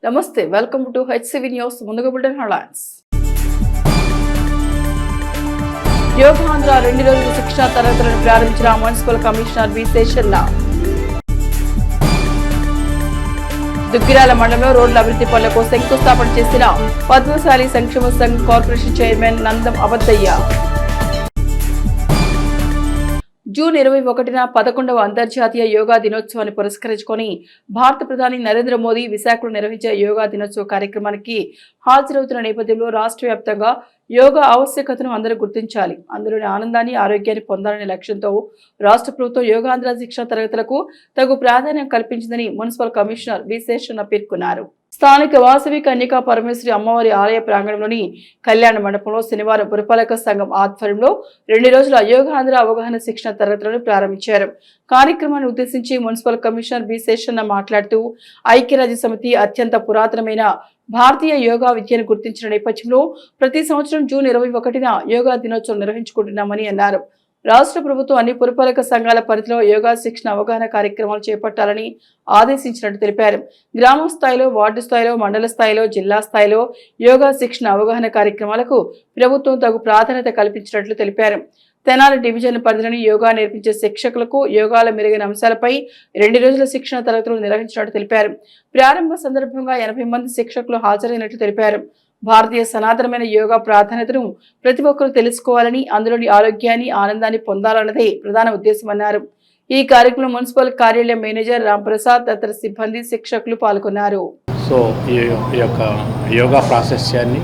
నమస్తే, welcome to HCV news. ముందుగా bulletin headlines. Yogandhra 2 రోజుల శిక్షణ తరగతులను ప్రారంభించిన municipal commissioner V Seshanna. Duggirala మండలంలో రోడ్ల అభివృద్ధి పనులకు శంకుస్థాపన చేసిన పద్మశాలి సంక్షేమ Sangh corporation chairman Nandam Abaddayya. June 21న 11వ అంతర్జాతీయ యోగా దినోత్సవాన్ని పురస్కరించుకొని భారత ప్రధాని నరేంద్ర మోదీ విశాఖలో నిర్వహించే యోగా దినోత్సవ కార్యక్రమానికి హాజరవుతున్న నేపథ్యంలో రాష్ట్ర వ్యాప్తంగా యోగా ఆవశ్యకతను అందరూ గుర్తించాలి, అందులోని ఆనందాన్ని ఆరోగ్యాన్ని పొందాలనే లక్ష్యంతో రాష్ట్ర ప్రభుత్వం యోగాంధ్ర శిక్షణ తరగతులకు తగు ప్రాధాన్యం కల్పించిందని మున్సిపల్ కమిషనర్ వి శేషన్న పేర్కొన్నారు. స్థానిక వాసవి కన్యకా పరమేశ్వరి అమ్మవారి ఆలయ ప్రాంగణంలోని కళ్యాణ మండపంలో శనివారం పురపాలక సంఘం ఆధ్వర్యంలో 2 రోజుల యోగాంధ్ర అవగాహన శిక్షణ తరగతులను ప్రారంభించారు. కార్యక్రమాన్ని ఉద్దేశించి మున్సిపల్ కమిషనర్ బి శేషన్న మాట్లాడుతూ ఐక్యరాజ్య సమితి అత్యంత పురాతనమైన భారతీయ యోగా విద్యను గుర్తించిన నేపథ్యంలో ప్రతి సంవత్సరం జూన్ 21న యోగా దినోత్సవం నిర్వహించుకుంటున్నామని అన్నారు. రాష్ట్ర ప్రభుత్వం అన్ని పురపాలక సంఘాల పరిధిలో యోగా శిక్షణ అవగాహన కార్యక్రమాలు చేపట్టాలని ఆదేశించినట్టు తెలిపారు. గ్రామ స్థాయిలో, వార్డు స్థాయిలో, మండల స్థాయిలో, జిల్లా స్థాయిలో యోగా శిక్షణ అవగాహన కార్యక్రమాలకు ప్రభుత్వం తగు ప్రాధాన్యత కల్పించినట్లు తెలిపారు. తెనాలి డివిజన్ పరిధిలోని యోగా నేర్పించే శిక్షకులకు యోగాల మెరుగైన అంశాలపై 2 రోజుల శిక్షణ తరగతులు నిర్వహించినట్టు తెలిపారు. ప్రారంభ సందర్భంగా 80 మంది శిక్షకులు హాజరైనట్లు తెలిపారు. భారతీయ సనాతనమైన యోగా ప్రాధాన్యతను ప్రతి ఒక్కరూ తెలుసుకోవాలని, అందులోని ఆరోగ్యాన్ని, ఆనందాన్ని పొందాలన్నదే ప్రధాన ఉద్దేశమన్నారు. ఈ కార్యక్రమంలో మున్సిపల్ కార్యాలయ మేనేజర్ రాంప్రసాద్ తదితర సిబ్బంది, శిక్షకులు పాల్గొన్నారు. సో ఈ యొక్క యోగా ప్రాశస్యాన్ని,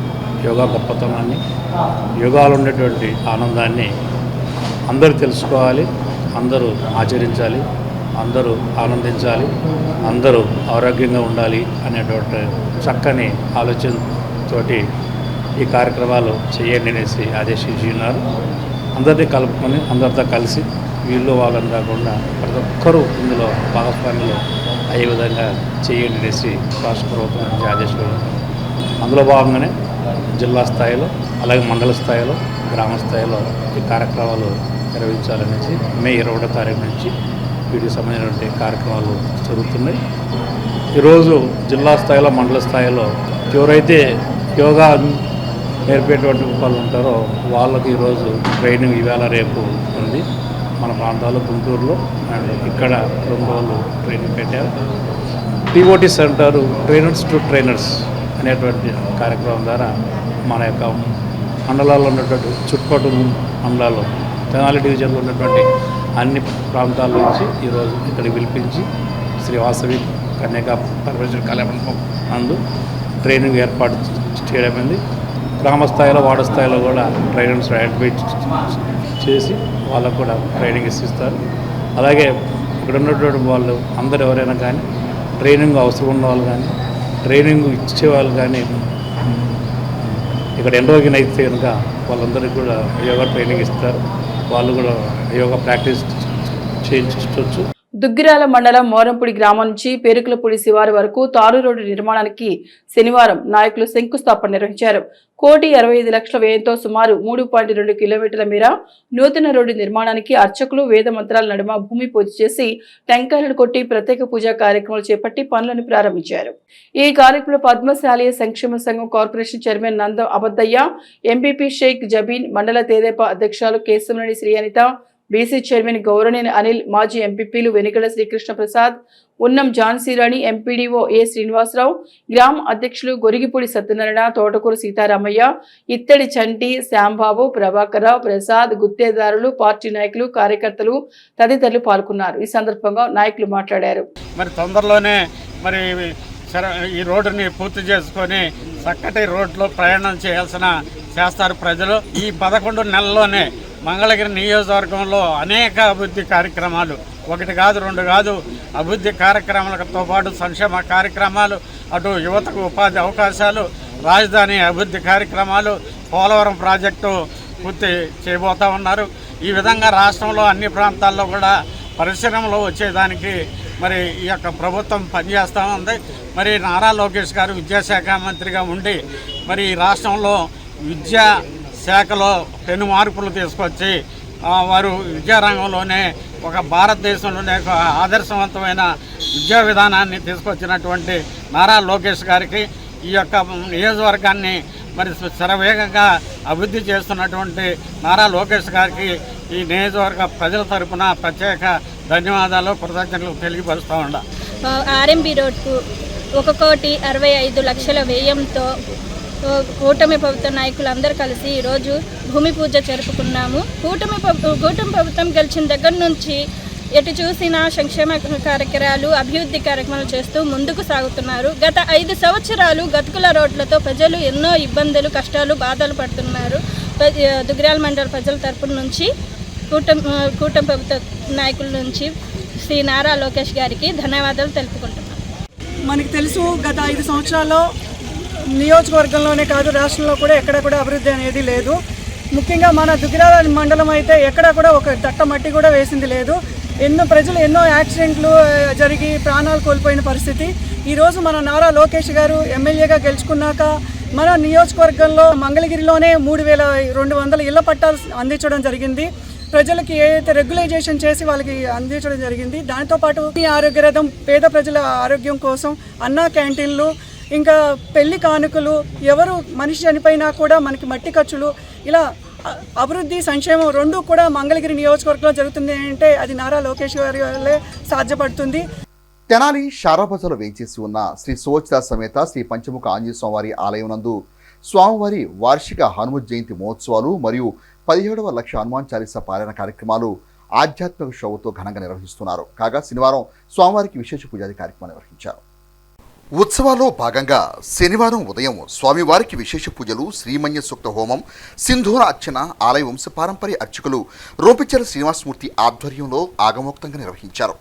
యోగా గొప్పతనాన్ని, యోగాలో ఉండేటువంటి ఆనందాన్ని అందరూ తెలుసుకోవాలి, అందరూ ఆచరించాలి, అందరూ ఆనందించాలి, అందరూ ఆరోగ్యంగా ఉండాలి అనేటువంటి చక్కని ఆలోచనతోటి ఈ కార్యక్రమాలు చేయండి అనేసి ఆదేశించి ఉన్నారు. అందరినీ కలుపుకొని అందరితో కలిసి వీళ్ళు వాళ్ళని కాకుండా ప్రతి ఒక్కరూ ఇందులో భాగస్వామ్యంలో అయ్యే విధంగా చేయండి అనేసి రాష్ట్ర ప్రభుత్వం నుంచి ఆదేశాలు. అందులో భాగంగానే జిల్లా స్థాయిలో, అలాగే మండల స్థాయిలో, గ్రామ స్థాయిలో ఈ కార్యక్రమాలు నిర్వహించాలనేసి మే 20వ తారీఖు నుంచి వీటికి సంబంధించినటువంటి కార్యక్రమాలు జరుగుతున్నాయి. ఈరోజు జిల్లా స్థాయిలో, మండల స్థాయిలో ఎవరైతే యోగా నేర్పేటువంటి వాళ్ళు ఉంటారో వాళ్ళకి ఈరోజు ట్రైనింగ్ ఇవాళ రేపు ఉంది. మన ప్రాంతాల్లో గుంటూరులో అండ్ ఇక్కడ 2 రోజులు ట్రైనింగ్ పెట్టారు. TOT centre trainers to trainers అనేటువంటి కార్యక్రమం ద్వారా మన యొక్క మండలాల్లో ఉన్నటువంటి చుట్టుపక్కల మండలాల్లో, తెనాలి డివిజన్లో ఉన్నటువంటి అన్ని ప్రాంతాల నుంచి ఈరోజు ఇక్కడికి పిలిపించి శ్రీ వాసవి కన్యకా పరమేశ్వరి కళ్యాణ మండపం నందు ట్రైనింగ్ ఏర్పాటు చేయడమైంది. గ్రామ స్థాయిలో, వార్డు స్థాయిలో కూడా ట్రైనర్స్ ఐడెంటిఫై చేసి వాళ్ళకు కూడా ట్రైనింగ్ ఇస్తారు. అలాగే ఇక్కడ ఉన్నటువంటి వాళ్ళు అందరూ ఎవరైనా కానీ ట్రైనింగ్ అవసరం ఉన్న వాళ్ళు కానీ, ట్రైనింగ్ ఇచ్చేవాళ్ళు కానీ ఇక్కడ ఎన్రోగిన్ అయితే కనుక వాళ్ళందరికీ కూడా యోగా ట్రైనింగ్ ఇస్తారు. వాళ్ళు కూడా యోగా ప్రాక్టీస్ చేయించవచ్చు. దుగ్గిరాల మండలం మోరంపూడి గ్రామం నుంచి పేరుకులపూడి శివారు వరకు తారు రోడ్డు నిర్మాణానికి శనివారం నాయకులు శంకుస్థాపన నిర్వహించారు. 1,65,00,000 వ్యయంతో సుమారు 3.2 కిలోమీటర్ల మేర నూతన రోడ్డు నిర్మాణానికి అర్చకులు వేద మంత్రాల నడుమ భూమి పూజ చేసి టెంకాయలను కొట్టి ప్రత్యేక పూజా కార్యక్రమాలు చేపట్టి పనులను ప్రారంభించారు. ఈ కార్యక్రమంలో పద్మశాలి సంక్షేమ సంఘం corporation chairman Nandam Abaddayya, MPP Sheikh Jabeen, మండల తేదేపా అధ్యక్షులు కేశవనేని శ్రీ అనిత, బీసీ చైర్మన్ గౌరనేని అనిల్, మాజీ ఎంపీపీలు వెనుగల శ్రీకృష్ణ ప్రసాద్, ఉన్నం ఝాన్సీరాణి, ఎంపీడీఓ ఏ శ్రీనివాసరావు, గ్రామ అధ్యక్షులు గొరిగిపూడి సత్యనారాయణ, తోటకూరు సీతారామయ్య, ఇత్తడి చంటి, శ్యాంబాబు, ప్రభాకరరావు, ప్రసాద్, గుత్తేదారులు, పార్టీ నాయకులు, కార్యకర్తలు తదితరులు పాల్గొన్నారు. ఈ సందర్భంగా నాయకులు మాట్లాడారు. మరి తొందరలోనే మరి ఈ రోడ్డుని పూర్తి చేసుకొని చక్కటి రోడ్లో ప్రయాణం చేస్తారు ప్రజలు. ఈ 11 నెలల్లోనే మంగళగిరి నియోజకవర్గంలో అనేక అభివృద్ధి కార్యక్రమాలు, 1 కాదు 2 కాదు, అభివృద్ధి కార్యక్రమాలతో పాటు సంక్షేమ కార్యక్రమాలు, అటు యువతకు ఉపాధి అవకాశాలు, రాజధాని అభివృద్ధి కార్యక్రమాలు, పోలవరం ప్రాజెక్టు పూర్తి చేయబోతూ ఉన్నారు. ఈ విధంగా రాష్ట్రంలో అన్ని ప్రాంతాల్లో కూడా పరిశ్రమలు వచ్చేదానికి మరి ఈ యొక్క ప్రభుత్వం పనిచేస్తూ ఉంది. మరి నారా లోకేష్ గారు విద్యాశాఖ మంత్రిగా ఉండి మరి ఈ రాష్ట్రంలో విద్యా శాఖలో పెను మార్పులు తీసుకొచ్చి వారు విద్యారంగంలోనే ఒక భారతదేశంలోనే ఒక ఆదర్శవంతమైన విద్యా విధానాన్ని తీసుకొచ్చినటువంటి నారా లోకేష్ గారికి ఈ యొక్క నియోజకవర్గాన్ని మరి శరవేగంగా అభివృద్ధి చేస్తున్నటువంటి నారా లోకేష్ గారికి ఈ నియోజకవర్గ ప్రజల తరపున ప్రత్యేక ధన్యవాదాలు, కృతజ్ఞతలు తెలియపరుస్తూ ఉండ. ఆర్ఎంబి రోడ్కు 1,65,00,000 వ్యయంతో కూటమి ప్రభుత్వ నాయకులందరూ కలిసి ఈరోజు భూమి పూజ జరుపుకున్నాము. కూటమి ప్రభుత్వం గెలిచిన దగ్గర నుంచి ఎటు చూసిన సంక్షేమ కార్యక్రమాలు, అభివృద్ధి కార్యక్రమాలు చేస్తూ ముందుకు సాగుతున్నారు. గత 5 సంవత్సరాలు గతుకుల రోడ్లతో ప్రజలు ఎన్నో ఇబ్బందులు, కష్టాలు, బాధలు పడుతున్నారు. దుగ్గిరాల మండల ప్రజల తరపున నుంచి కూటమి ప్రభుత్వ నాయకుల నుంచి శ్రీ నారా లోకేష్ గారికి ధన్యవాదాలు తెలుపుకుంటున్నాను. మనకి తెలుసు, గత 5 సంవత్సరాల్లో నియోజకవర్గంలోనే కాదు రాష్ట్రంలో కూడా ఎక్కడ కూడా అభివృద్ధి అనేది లేదు. ముఖ్యంగా మన దుగ్గిరాల మండలం అయితే ఎక్కడ కూడా ఒక దట్ట మట్టి కూడా వేసింది లేదు. ఎన్నో యాక్సిడెంట్లు జరిగి ప్రాణాలు కోల్పోయిన పరిస్థితి. ఈరోజు మన నారా లోకేష్ గారు ఎమ్మెల్యేగా గెలుచుకున్నాక మన నియోజకవర్గంలో మంగళగిరిలోనే 3,200 ఇళ్ల పట్టాలు అందించడం జరిగింది. ప్రజలకి ఏదైతే రెగ్యులైజేషన్ చేసి వాళ్ళకి అందించడం జరిగింది. దాంతోపాటు ఈ ఆరోగ్య రథం, పేద ప్రజల ఆరోగ్యం కోసం అన్నా క్యాంటీన్లు, ఇంకా పెళ్లి కానుకలు, ఎవరు మనిషి చనిపోయినా కూడా మనకి మట్టి ఖర్చులు, ఇలా అభివృద్ధి సంక్షేమం రెండు కూడా మంగళగిరి నియోజకవర్గంలో జరుగుతుంది అంటే అది నారా లోకేష్ గారి వల్లే సాధ్యపడుతుంది. తెనాలి షారాబజార్లో వేయించేసి ఉన్న శ్రీ సువచ్ఛిత సమేత శ్రీ పంచముఖ ఆంజనేయ స్వామివారి ఆలయం నందు స్వామివారి వార్షిక హనుమత్ జయంతి మహోత్సవాలు మరియు 17వ లక్ష హనుమాన్ చాలీసా పారాయణ కార్యక్రమాలు ఆధ్యాత్మిక షోతో ఘనంగా నిర్వహిస్తున్నారు. కాగా శనివారం స్వామివారికి విశేష పూజాది కార్యక్రమం నిర్వహించారు. ఉత్సవాల్లో భాగంగా శనివారం ఉదయం స్వామివారికి విశేష పూజలు, శ్రీమన్య సూక్త హోమం, సింధూర అర్చన ఆలయ వంశపారంపర్య అర్చకులు రోపిచెల శ్రీనివాసమూర్తి ఆధ్వర్యంలో ఆగమోక్తంగా నిర్వహించారు.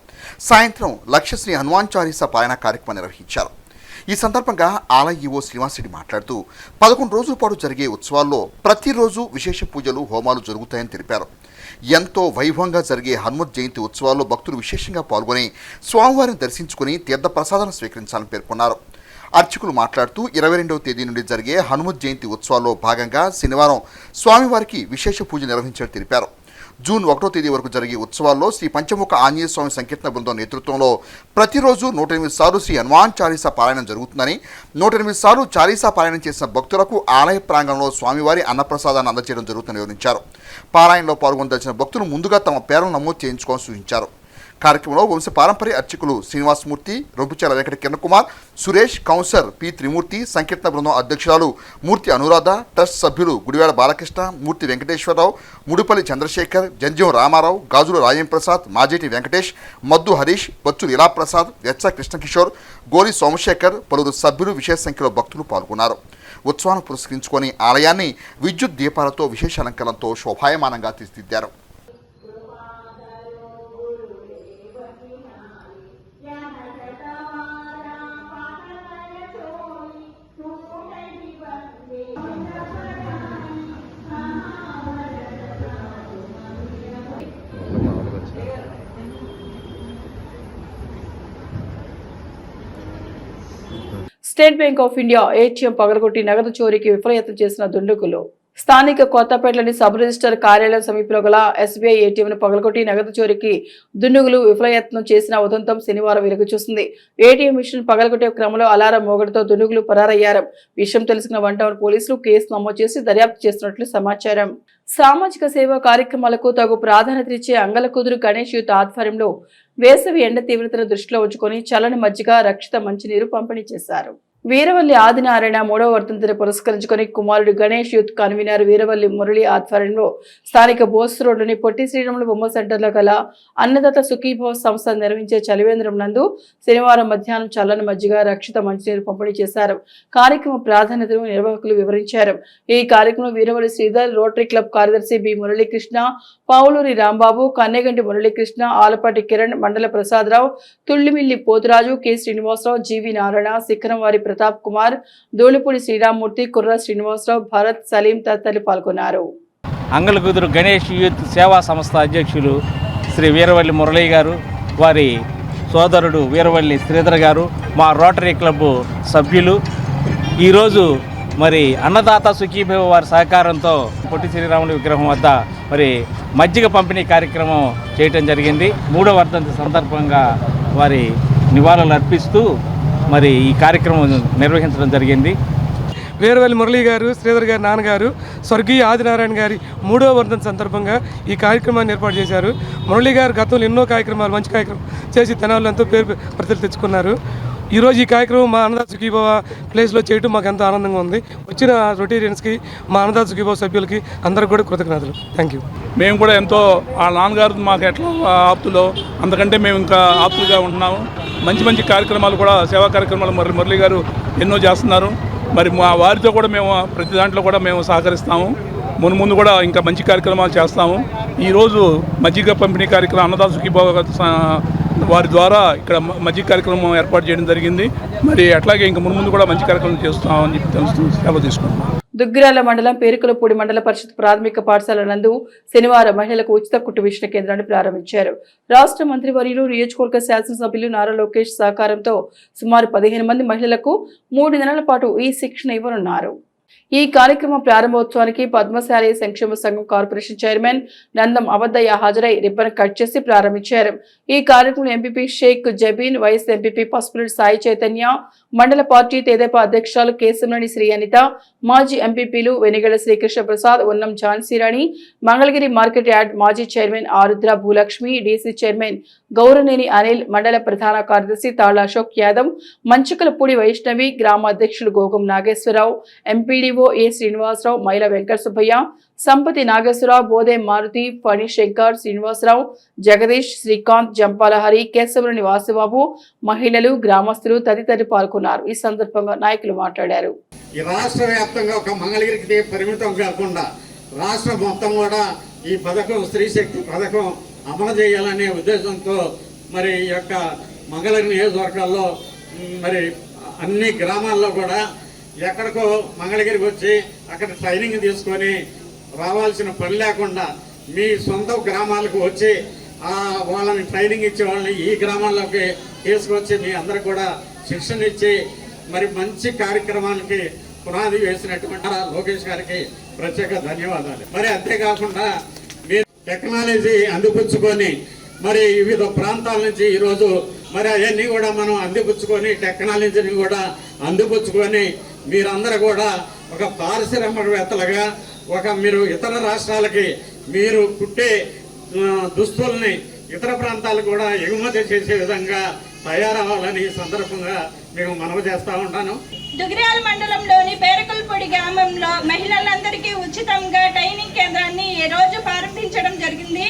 సాయంత్రం లక్ష శ్రీ హనుమాన్ చాలీసా పారాయణ కార్యక్రమం నిర్వహించారు. ఈ సందర్భంగా ఆలయ ఈవో శ్రీనివాసరెడ్డి మాట్లాడుతూ 11 రోజుల పాటు జరిగే ఉత్సవాల్లో ప్రతిరోజు విశేష పూజలు, హోమాలు జరుగుతాయని తెలిపారు. ఎంతో వైభవంగా జరిగే హనుమత్ జయంతి ఉత్సవాల్లో భక్తులు విశేషంగా పాల్గొని స్వామివారిని దర్శించుకుని తీర్థ ప్రసాదాలను స్వీకరించాలని పేర్కొన్నారు. అర్చకులు మాట్లాడుతూ 22వ తేదీ నుండి జరిగే హనుమత్ జయంతి ఉత్సవాల్లో భాగంగా శనివారం స్వామివారికి విశేష పూజ నిర్వహించారని తెలిపారు. జూన్ 1వ తేదీ వరకు జరిగే ఉత్సవాల్లో శ్రీ పంచముఖ ఆంజనేయ స్వామి సంకీర్తన బృందం నేతృత్వంలో ప్రతిరోజు 108 సార్లు శ్రీ హనుమాన్ చాలీసా పారాయణం జరుగుతుందని, 108 సార్లు చాలీసా పారాయణం చేసిన భక్తులకు ఆలయ ప్రాంగణంలో స్వామివారి అన్నప్రసాదాన్ని అందజేయడం జరుగుతుందని వివరించారు. పారాయణలో పాల్గొనదలిచిన భక్తులు ముందుగా తమ పేర్లను నమోదు చేయించుకోవాలని సూచించారు. కార్యక్రమంలో వంశ పారంపర్య అర్చకులు శ్రీనివాసమూర్తి, రొంపుచెల వెంకట కిరణకుమార్, సురేష్, కౌన్సర్ పి త్రిమూర్తి, సంకీర్తన బృందం అధ్యక్షురాలు మూర్తి అనురాధ, ట్రస్ట్ సభ్యులు గుడివాడ బాలకృష్ణ, మూర్తి వెంకటేశ్వరరావు, ముడుపల్లి చంద్రశేఖర్, జంజం రామారావు, గాజుల రాజేం ప్రసాద్, మాజేటి వెంకటేష్, మద్దు హరీష్, బొచ్చు ఇలాప్రసాద్, వెచ్చ కృష్ణకిషోర్, గోలి సోమశేఖర్, పలువురు సభ్యులు విశేష సంఖ్యలో భక్తులు పాల్గొన్నారు. ఉత్సవాన్ని పురస్కరించుకొని ఆలయాన్ని విద్యుత్ దీపాలతో విశేష అలంకరణతో శోభాయమానంగా తీర్చిదిద్దారు. State bank of India ATM పగలగొట్టి నగదు చోరీకి విఫలయత్నం చేసిన దుండగులు స్థానిక కొత్తపేటలోని సబ్ రిజిస్టర్ కార్యాలయం సమీపంలో గల ఎస్బీఐ ఏటీఎంను పగలగొట్టి నగదు చోరీకి దుండగులు విఫలయత్నం చేసిన ఉదంతం శనివారం వెలుగు చూసింది. ఏటీఎం మిషన్ పగలగొట్టే క్రమంలో అలారం మోగడంతో దుండగులు పరారయ్యారు. విషయం తెలుసుకున్న 1 టౌన్ పోలీసులు కేసు నమోదు చేసి దర్యాప్తు చేస్తున్నట్లు సమాచారం. సామాజిక సేవా కార్యక్రమాలకు తగు ప్రాధాన్యతనిచ్చే అంగలకుదురు గణేష్ యూత్ ఆధ్వర్యంలో వేసవి ఎండ తీవ్రతను దృష్టిలో ఉంచుకొని చల్లని మజ్జిగ, రక్షిత మంచినీరు పంపిణీ చేశారు. వీరవల్లి ఆదినారాయణ 3వ వర్ధంతిని పురస్కరించుకొని కుమారుడు గణేష్ యూత్ కన్వీనర్ వీరవల్లి మురళి ఆధ్వర్యంలో స్థానిక బోస్ రోడ్డుని పొట్టి శ్రీరాములు బొమ్మ సెంటర్లో గల అన్నదాత సుఖీభావ సంస్థ నిర్వహించే చలివేంద్రం నందు శనివారం మధ్యాహ్నం చల్లని మజ్జిగ, రక్షిత మంచినీరు పంపిణీ చేశారు. కార్యక్రమ ప్రాధాన్యతను నిర్వాహకులు వివరించారు. ఈ కార్యక్రమం వీరవల్లి శ్రీధర్, రోటరీ క్లబ్ కార్యదర్శి బి మురళీకృష్ణ, పావులూరి రాంబాబు, కన్నెగంటి మురళీకృష్ణ, ఆలపాటి కిరణ్, మండల ప్రసాదరావు, తుళ్లిమిల్లి పోతురాజు, కె శ్రీనివాసరావు, జీవి నారాయణ, శిఖరం వారి ప్రతాప్ కుమార్, దోళిపూడి శ్రీరామ్మూర్తి, కుర్ర శ్రీనివాసరావు, భరత్, సలీం తదితరులు పాల్గొన్నారు. అంగలకుదురు గణేష్ యూత్ సేవా సంస్థ అధ్యక్షులు శ్రీ వీరవల్లి మురళి గారు, వారి సోదరుడు వీరవల్లి శ్రీధర్ గారు, మా రోటరీ క్లబ్ సభ్యులు ఈరోజు మరి అన్నదాత సుఖీభవ వారి సహకారంతో పొట్టి శ్రీరాములు విగ్రహం వద్ద మరి మజ్జిగ పంపిణీ కార్యక్రమం చేయటం జరిగింది. 3వ వర్ధంతి సందర్భంగా వారి నివాళులు అర్పిస్తూ మరి ఈ కార్యక్రమం నిర్వహించడం జరిగింది. వీరవల్లి మురళీ గారు, శ్రీధర్ గారి నాన్నగారు స్వర్గీయ ఆదినారాయణ గారి 3వ వర్ధంతి సందర్భంగా ఈ కార్యక్రమాన్ని ఏర్పాటు చేశారు. మురళీ గారు గతంలో ఎన్నో కార్యక్రమాలు, మంచి కార్యక్రమం చేసి తెనాలిలో ఎంతో పేరు ప్రతిష్టలు తెచ్చుకున్నారు. ఈరోజు ఈ కార్యక్రమం మా అన్నదాత సుఖీభవ ప్లేస్లో చేయడం మాకు ఎంతో ఆనందంగా ఉంది. వచ్చిన రొటీరియన్స్కి, మా అన్నదాత సుఖీభవ సభ్యులకి అందరికి కూడా కృతజ్ఞతలు. Thank you. మేము కూడా ఎంతో ఆ నాన్నగారు మాకు ఎట్లా ఆప్తులో అంతకంటే మేము ఇంకా ఆప్తులుగా ఉంటున్నాము. మంచి మంచి కార్యక్రమాలు కూడా, సేవా కార్యక్రమాలు మురళీ గారు ఎన్నో చేస్తున్నారు. మరి మా వారితో కూడా మేము ప్రతి దాంట్లో కూడా మేము సహకరిస్తాము. ముందు కూడా ఇంకా మంచి కార్యక్రమాలు చేస్తాము. ఈరోజు మజ్జిగ పంపిణీ కార్యక్రమం అన్నదాత సుఖీభవ వారి ద్వారా ఇక్కడ మజ్జిగ కార్యక్రమం ఏర్పాటు చేయడం జరిగింది. మరి అట్లాగే ఇంకా ముందు కూడా మంచి కార్యక్రమం చేస్తామని చెప్పి తెలుస్తూ సేవ తీసుకుంటున్నాం. దుగ్గిరాల మండలం పేరుకులపూడి మండల పరిషత్ ప్రాథమిక పాఠశాల నందు శనివారం మహిళలకు ఉచిత కుట్టు మిషన్ కేంద్రాన్ని ప్రారంభించారు. రాష్ట్ర మంత్రివర్యులు, నియోజకవర్గ శాసనసభ్యులు నారా లోకేష్ సహకారంతో సుమారు 15 మంది మహిళలకు 3 నెలల పాటు ఈ శిక్షణ ఇవ్వనున్నారు. ఈ కార్యక్రమం ప్రారంభోత్సవానికి పద్మశాలి సంక్షేమ సంఘం కార్పొరేషన్ చైర్మన్ నందం అబద్దయ్య హాజరై రిబ్బన్ కట్ చేసి ప్రారంభించారు. ఈ కార్యక్రమంలో MPP Sheikh Jabeen, vice MPP Pasupureddy Sai Chaitanya, మండల పార్టీ తెదేపా అధ్యక్షురాలు కేశంనేని శ్రీ అనిత, మాజీ ఎంపీపీలు వెనిగళ్ల శ్రీకృష్ణ ప్రసాద్, ఉన్నం ఝాన్సీరాణి, మంగళగిరి మార్కెట్ యార్డ్ మాజీ చైర్మన్ ఆరుద్ర భూలక్ష్మి, డీసీ చైర్మన్ గౌరనేని అనిల్, మండల ప్రధాన కార్యదర్శి తాళ్ల అశోక్ యాదవ్, మంచుకలపూడి వైష్ణవి, గ్రామ అధ్యక్షులు గోగం నాగేశ్వరరావు, ఎంపీడీఓ ఏ శ్రీనివాసరావు, మైల వెంకట సుబ్బయ్య, సంపతి నాగేశ్వరరావు, బోదే మారుతి, ఫణి శంకర్, శ్రీనివాసరావు, జగదీష్, శ్రీకాంత్, జంపాలహరి, కేశవరుని వాసుబాబు, మహిళలు, గ్రామస్తులు తదితరులు పాల్గొన్నారు. ఈ సందర్భంగా నాయకులు మాట్లాడారు. ఈ రాష్ట్ర వ్యాప్తంగా ఒక మంగళగిరికి పరిమితం కాకుండా రాష్ట్రం మొత్తం కూడా ఈ పథకం, స్త్రీ శక్తి పథకం అమలు చేయాలనే ఉద్దేశంతో మరి ఈ యొక్క మంగళగిరి నియోజకవర్గాల్లో మరి అన్ని గ్రామాల్లో కూడా ఎక్కడికో మంగళగిరికి వచ్చి అక్కడ ట్రైనింగ్ తీసుకొని రావాల్సిన పని లేకుండా మీ సొంత గ్రామాలకు వచ్చి వాళ్ళని ట్రైనింగ్ ఇచ్చే వాళ్ళని ఈ గ్రామాల్లోకి తీసుకొచ్చి మీ అందరికి కూడా శిక్షణ ఇచ్చి మరి మంచి కార్యక్రమానికి పునాది వేసినటువంటి లోకేష్ గారికి ప్రత్యేక ధన్యవాదాలు. మరి అంతేకాకుండా మీరు టెక్నాలజీ అందిపుచ్చుకొని మరి వివిధ ప్రాంతాల నుంచి ఈరోజు మరి అవన్నీ కూడా మనం అందిపుచ్చుకొని టెక్నాలజీని కూడా అందిపుచ్చుకొని మీరందరూ కూడా ఒక పారిశ్రామికవేత్తలుగా మీరు ఇతర రాష్ట్రాలకి మీరు కుట్టే దుస్తుల్ని ఇతర ప్రాంతాలకు కూడా ఎగుమతి చేసే విధంగా తయారవ్వాలని ఈ సందర్భంగా మేము మనవి చేస్తూ ఉంటాను. దుగ్గిరాల మండలంలోని పేరుకులపూడి గ్రామంలో మహిళలందరికీ ఉచితంగా ట్రైనింగ్ కేంద్రాన్ని ఈ రోజు ప్రారంభించడం జరిగింది.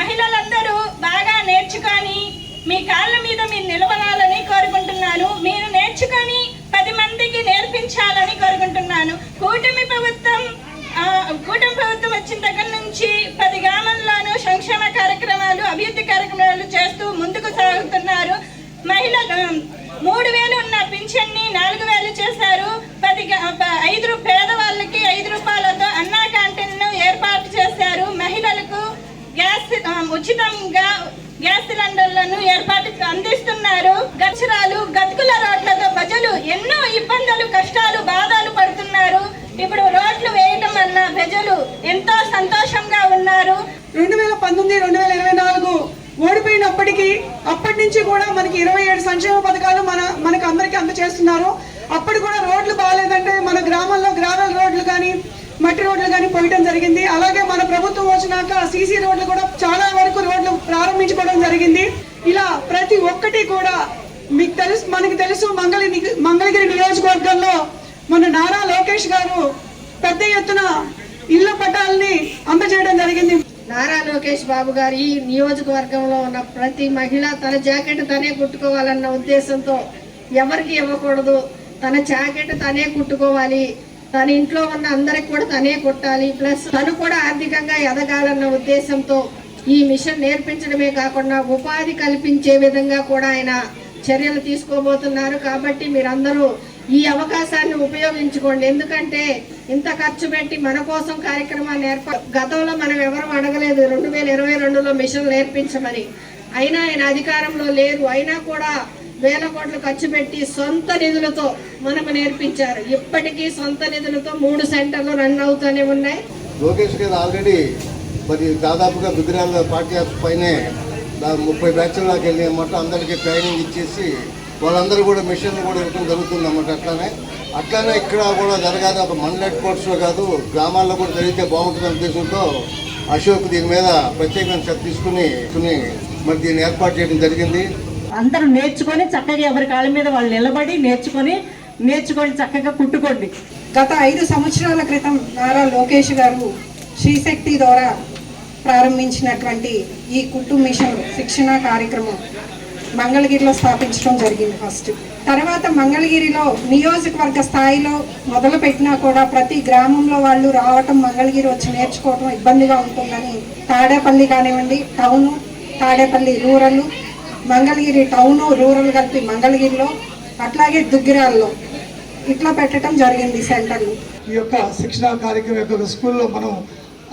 మహిళలందరూ బాగా నేర్చుకొని మీ కాళ్ళ మీద మీరు నిలబడాలని కోరుకుంటున్నాను. మీరు నేర్చుకొని 10 మందికి నేర్పించాలని కోరుకుంటున్నాను. కూటమి ప్రభుత్వం వచ్చిన దగ్గర నుంచి 10 గ్రామాల్లోనూ సంక్షేమ కార్యక్రమాలు, అభివృద్ధి కార్యక్రమాలు చేస్తూ ముందుకు సాగుతున్నారు. మహిళలు 3000 ఉన్న పింఛన్ని 4000 చేశారు. 5 పేదవాళ్ళకి 5 రూపాయలతో అన్నా క్యాంటీన్ను ఏర్పాటు చేశారు. మహిళలకు ఉచితంగా గ్యాస్ సిలిండర్లను అందిస్తున్నారు. గచ్చరాలు, గతుకుల రోడ్లతో ప్రజలు ఎన్నో ఇబ్బందులు, కష్టాలు, బాధలు పడుతున్నారు. ఇప్పుడు రోడ్లు వేయడం వల్ల ప్రజలు ఎంతో సంతోషంగా ఉన్నారు. 2019, 2024 ఓడిపోయినప్పటికీ అప్పటి నుంచి కూడా మనకి 27 సంక్షేమ పథకాలు మనకు అందరికీ అందజేస్తున్నారు. అప్పుడు కూడా రోడ్లు బాగాలేదంటే మన గ్రామంలో గ్రావెల్ రోడ్లు కానీ మట్టి రోడ్లు కానీ పోయడం జరిగింది. అలాగే మన ప్రభుత్వం వచ్చినాక సీసీ రోడ్లు కూడా చాలా వరకు రోడ్లు ప్రారంభించుకోవడం జరిగింది. ఇలా ప్రతి ఒక్కటి కూడా మనకి తెలుసు మంగళగిరి నియోజకవర్గంలో మన నారా లోకేష్ గారు పెద్ద ఎత్తున ఇళ్ల పట్టాలని అందజేయడం జరిగింది. నారా లోకేష్ బాబు గారు ఈ నియోజకవర్గంలో ఉన్న ప్రతి మహిళ తన జాకెట్ తనే కుట్టుకోవాలన్న ఉద్దేశంతో ఎవరికి ఇవ్వకూడదు, తన జాకెట్ తనే కుట్టుకోవాలి, తన ఇంట్లో ఉన్న అందరికి కూడా తనే కుట్టాలి, ప్లస్ తను కూడా ఆర్థికంగా ఎదగాలన్న ఉద్దేశంతో ఈ మిషన్ నేర్పించడమే కాకుండా ఉపాధి కల్పించే విధంగా కూడా ఆయన చర్యలు తీసుకోబోతున్నారు. కాబట్టి మీరందరూ ఈ అవకాశాన్ని ఉపయోగించుకోండి. ఎందుకంటే ఇంత ఖర్చు పెట్టి మన కోసం కార్యక్రమాన్ని గతంలో మనం ఎవరు అడగలేదు 2022లో మిషన్ నేర్పించమని. అయినా ఆయన అధికారంలో లేరు, అయినా కూడా వేల కోట్లు ఖర్చు పెట్టి సొంత నిధులతో మనకు నేర్పించారు. ఇప్పటికీ సొంత నిధులతో 3 సెంటర్లు రన్ అవుతూనే ఉన్నాయి. లోకేష్ గారు ఆల్రెడీ మరి దాదాపుగా దుగ్గిరాల పాఠ్యాంశ పైనే 30 బ్యాచ్లకు వెళ్ళి మొత్తం అందరికీ ట్రైనింగ్ ఇచ్చేసి వాళ్ళందరూ కూడా మిషన్లు కూడా ఇవ్వడం జరుగుతుంది అన్నమాట. అట్లానే ఇక్కడ కూడా జరగాలి. ఒక మండల హెడ్ క్వార్టర్స్లో కాదు, గ్రామాల్లో కూడా జరిగితే బాగుంటుంది ఉద్దేశంతో అశోక్ దీని మీద ప్రత్యేకమైన శ్రద్ధ తీసుకుని మరి దీన్ని ఏర్పాటు చేయడం జరిగింది. అందరూ నేర్చుకొని చక్కగా ఎవరి కాళ్ళ మీద వాళ్ళు నిలబడి నేర్చుకొని చక్కగా కుట్టుకోండి. గత 5 సంవత్సరాల క్రితం నారా లోకేష్ గారు శ్రీశక్తి ద్వారా ప్రారంభించినటువంటి ఈ కుట్టు మిషన్ శిక్షణ కార్యక్రమం మంగళగిరిలో స్థాపించడం జరిగింది ఫస్ట్. తర్వాత మంగళగిరిలో నియోజకవర్గ స్థాయిలో మొదలు పెట్టినా కూడా ప్రతి గ్రామంలో వాళ్ళు రావటం, మంగళగిరి వచ్చి నేర్చుకోవటం ఇబ్బందిగా ఉంటుందని తాడేపల్లి కానివ్వండి town, Tadepalli rural, Mangalagiri town rural కలిపి మంగళగిరిలో, అట్లాగే దుగ్గిరాల్లో ఇట్లా పెట్టడం జరిగింది సెంటర్లు. ఈ యొక్క శిక్షణా కార్యక్రమం యొక్క స్కూల్లో మనం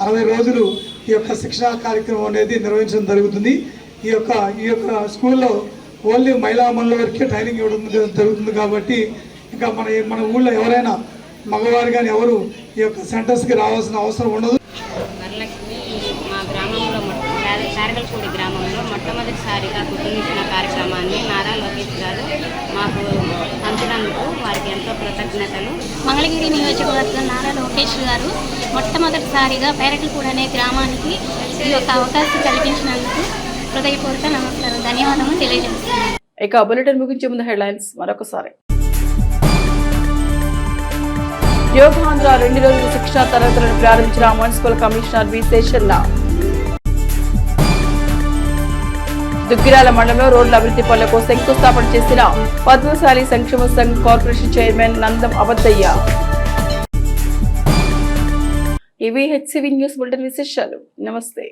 60 రోజులు ఈ యొక్క శిక్షణా కార్యక్రమం అనేది నిర్వహించడం జరుగుతుంది. ఈ యొక్క స్కూల్లో ఓన్లీ మహిళా మండలి వరకే ట్రైనింగ్ ఇవ్వడం జరుగుతుంది. కాబట్టి ఇంకా మన ఊళ్ళో ఎవరైనా మగవారు కానీ ఎవరు ఈ యొక్క సెంటర్స్కి రావాల్సిన అవసరం ఉండదు. వరలక్ష్మి మా గ్రామంలో పేరగలపూడి గ్రామంలో మొట్టమొదటిసారిగా కుట్టు మిషన్ కార్యక్రమాన్ని నారా లోకేష్ గారు మాకు పంచినందుకు వారికి ఎంతో కృతజ్ఞతలు. మంగళగిరి నియోజకవర్గం నారా లోకేష్ గారు మొట్టమొదటిసారిగా పేరగలపూడి అనే గ్రామానికి ఈ యొక్క అవకాశం కల్పించినందుకు హృదయపూర్వక నమస్కారం, ధన్యవాదములు తెలియజేస్తున్నాను. ఇక బులెటిన్ ముగించే ముందు హెడ్లైన్స్ మరొకసారి. యోగాంధ్ర 2 రోజుల శిక్షణా తరగతులను ప్రారంభించిన municipal commissioner V Seshanna. Duggirala మండలంలో రోడ్ల అభివృద్ధి పనులకు శంకుస్థాపన చేసిన పద్మశాలి సంక్షేమ సంఘ్ కార్పొరేషన్ చైర్మన్ నందం అవద్దయ్య. ఇవి హెచ్సివి న్యూస్ బులెటిన్ విశేషాలు. నమస్తే.